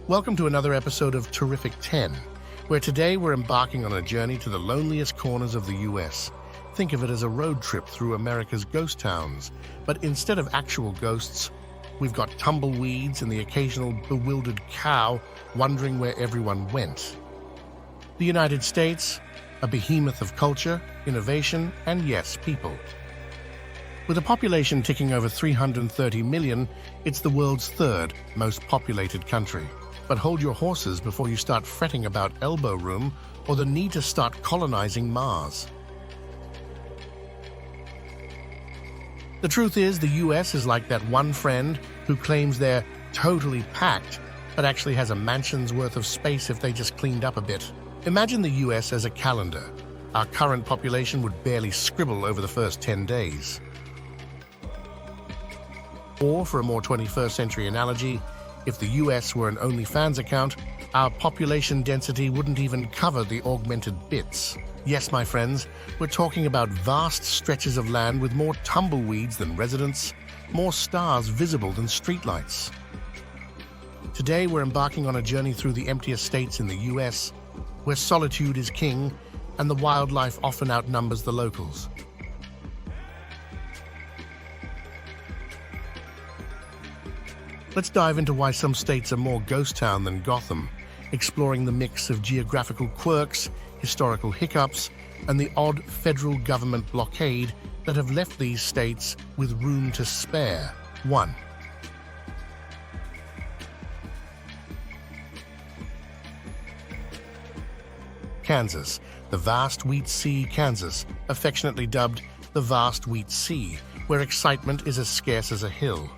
Welcome to another episode of Terrific 10, where today we're embarking on a journey to the loneliest corners of the US. Think of it as a road trip through America's ghost towns, but instead of actual ghosts, we've got tumbleweeds and the occasional bewildered cow wondering where everyone went. The United States, a behemoth of culture, innovation, and yes, people. With a population ticking over 330 million, it's the world's third most populated country. But hold your horses before you start fretting about elbow room or the need to start colonizing Mars. The truth is, the US is like that one friend who claims they're totally packed, but actually has a mansion's worth of space if they just cleaned up a bit. Imagine the US as a calendar. Our current population would barely scribble over the first 10 days. Or, for a more 21st century analogy, if the US were an OnlyFans account, our population density wouldn't even cover the augmented bits. Yes, my friends, we're talking about vast stretches of land with more tumbleweeds than residents, more stars visible than streetlights. Today, we're embarking on a journey through the emptiest states in the US, where solitude is king and the wildlife often outnumbers the locals. Let's dive into why some states are more ghost town than Gotham, exploring the mix of geographical quirks, historical hiccups, and the odd federal government blockade that have left these states with room to spare. 1. Kansas, the vast wheat sea, Kansas, affectionately dubbed the vast wheat sea, where excitement is as scarce as a hill.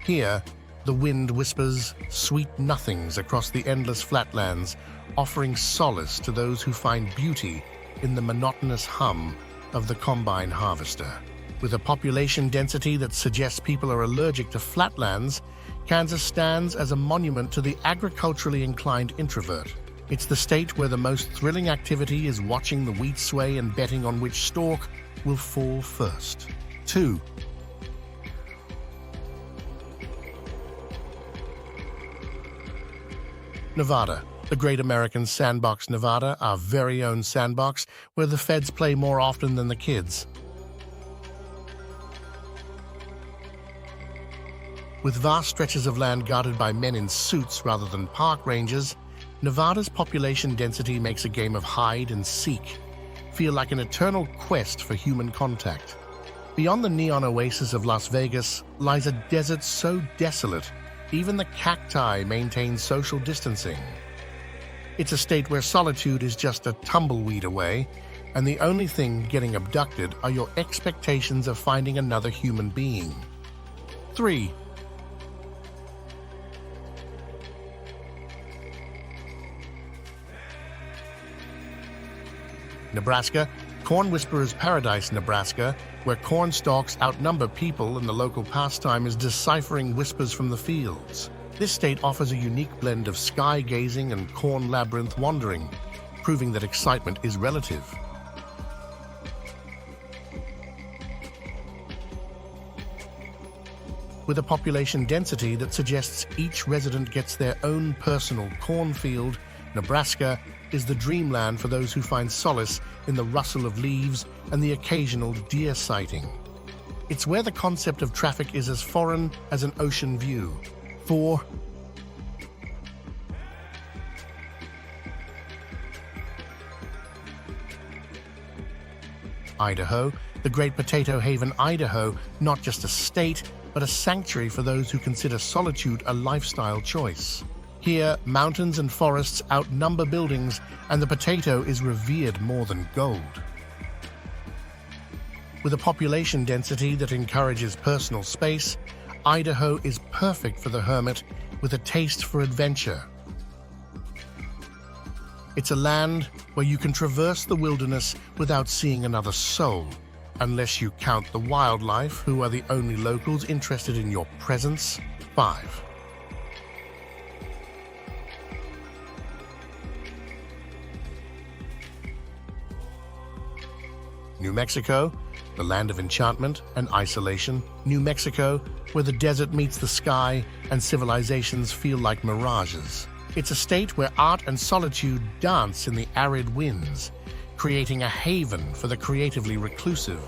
Here, the wind whispers sweet nothings across the endless flatlands, offering solace to those who find beauty in the monotonous hum of the combine harvester. With a population density that suggests people are allergic to flatlands, Kansas stands as a monument to the agriculturally inclined introvert. It's the state where the most thrilling activity is watching the wheat sway and betting on which stalk will fall first. 2. Nevada, the great American sandbox Nevada, our very own sandbox, where the feds play more often than the kids. With vast stretches of land guarded by men in suits rather than park rangers, Nevada's population density makes a game of hide and seek feel like an eternal quest for human contact. Beyond the neon oasis of Las Vegas lies a desert so desolate even the cacti maintain social distancing. It's a state where solitude is just a tumbleweed away, and the only thing getting abducted are your expectations of finding another human being. 3. Nebraska, Corn Whisperer's Paradise, Nebraska, where corn stalks outnumber people and the local pastime is deciphering whispers from the fields. This state offers a unique blend of sky gazing and corn labyrinth wandering, proving that excitement is relative. With a population density that suggests each resident gets their own personal cornfield, Nebraska is the dreamland for those who find solace in the rustle of leaves and the occasional deer sighting. It's where the concept of traffic is as foreign as an ocean view. 4. Idaho, the great potato haven Idaho, not just a state, but a sanctuary for those who consider solitude a lifestyle choice. Here, mountains and forests outnumber buildings, and the potato is revered more than gold. With a population density that encourages personal space, Idaho is perfect for the hermit with a taste for adventure. It's a land where you can traverse the wilderness without seeing another soul, unless you count the wildlife, who are the only locals interested in your presence. 5. New Mexico, the land of enchantment and isolation. New Mexico, where the desert meets the sky and civilizations feel like mirages. It's a state where art and solitude dance in the arid winds, creating a haven for the creatively reclusive.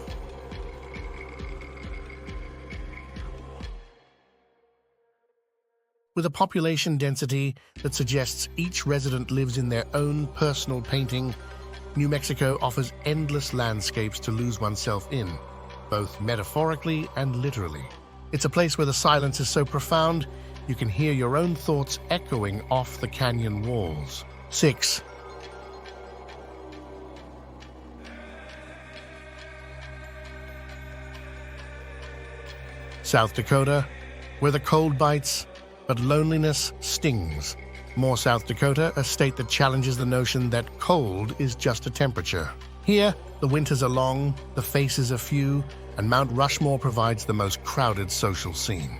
With a population density that suggests each resident lives in their own personal painting, New Mexico offers endless landscapes to lose oneself in, both metaphorically and literally. It's a place where the silence is so profound, you can hear your own thoughts echoing off the canyon walls. 6. South Dakota, where the cold bites, but loneliness stings. More South Dakota, a state that challenges the notion that cold is just a temperature. Here, the winters are long, the faces are few, and Mount Rushmore provides the most crowded social scene.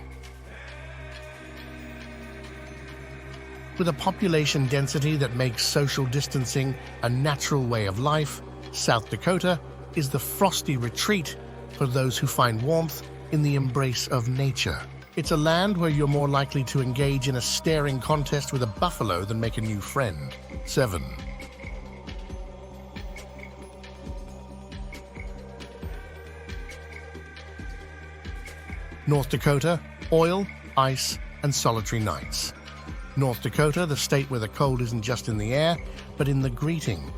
With a population density that makes social distancing a natural way of life, South Dakota is the frosty retreat for those who find warmth in the embrace of nature. It's a land where you're more likely to engage in a staring contest with a buffalo than make a new friend. 7. North Dakota, oil, ice, and solitary nights. North Dakota, the state where the cold isn't just in the air, but in the greeting.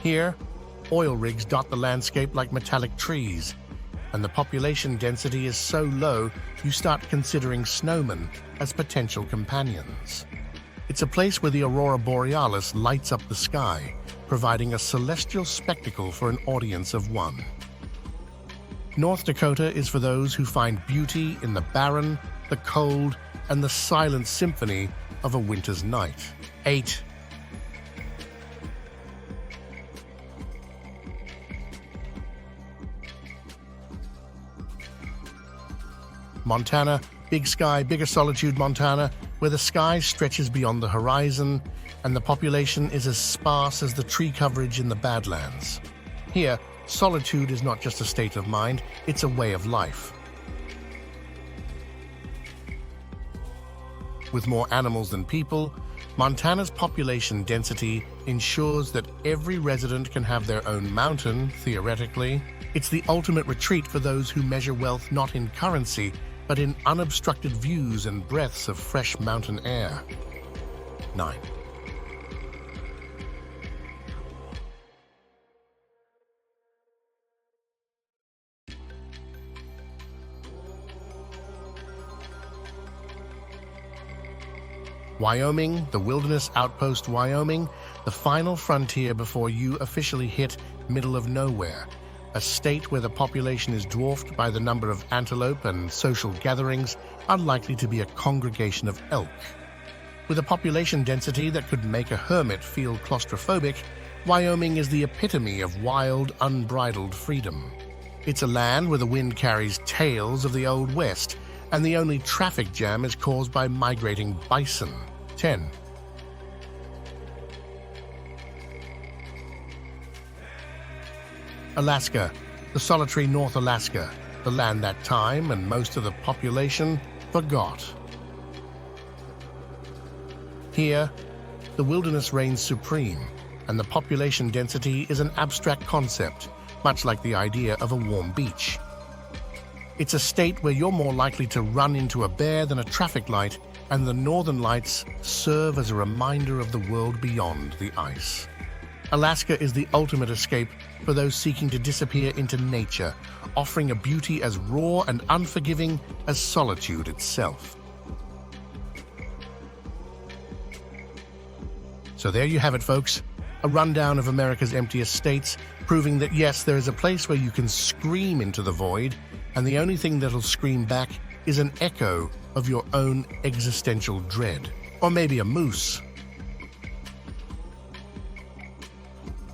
Here, oil rigs dot the landscape like metallic trees, and the population density is so low you start considering snowmen as potential companions. It's a place where the aurora borealis lights up the sky, providing a celestial spectacle for an audience of one. North Dakota is for those who find beauty in the barren, the cold, and the silent symphony of a winter's night. 8. Montana, big sky, bigger solitude Montana, where the sky stretches beyond the horizon and the population is as sparse as the tree coverage in the Badlands. Here, solitude is not just a state of mind, it's a way of life. With more animals than people, Montana's population density ensures that every resident can have their own mountain, theoretically. It's the ultimate retreat for those who measure wealth not in currency, but in unobstructed views and breaths of fresh mountain air. 9. Wyoming, the wilderness outpost Wyoming, the final frontier before you officially hit middle of nowhere, a state where the population is dwarfed by the number of antelope and social gatherings unlikely to be a congregation of elk. With a population density that could make a hermit feel claustrophobic, Wyoming is the epitome of wild, unbridled freedom. It's a land where the wind carries tales of the Old West, and the only traffic jam is caused by migrating bison. 10. Alaska, the solitary North Alaska, the land that time and most of the population forgot. Here, the wilderness reigns supreme, and the population density is an abstract concept, much like the idea of a warm beach. It's a state where you're more likely to run into a bear than a traffic light, and the northern lights serve as a reminder of the world beyond the ice. Alaska is the ultimate escape for those seeking to disappear into nature, offering a beauty as raw and unforgiving as solitude itself. So there you have it, folks. A rundown of America's emptiest states, proving that yes, there is a place where you can scream into the void, and the only thing that'll scream back is an echo of your own existential dread. Or maybe a moose.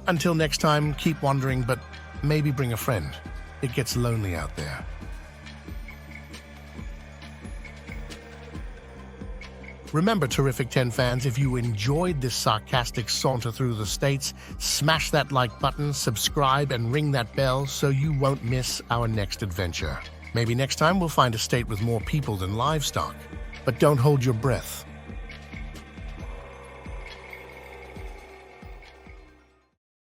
Until next time, keep wandering, but maybe bring a friend. It gets lonely out there. Remember, Terrific 10 fans, if you enjoyed this sarcastic saunter through the states, smash that like button, subscribe, and ring that bell so you won't miss our next adventure. Maybe next time we'll find a state with more people than livestock. But don't hold your breath.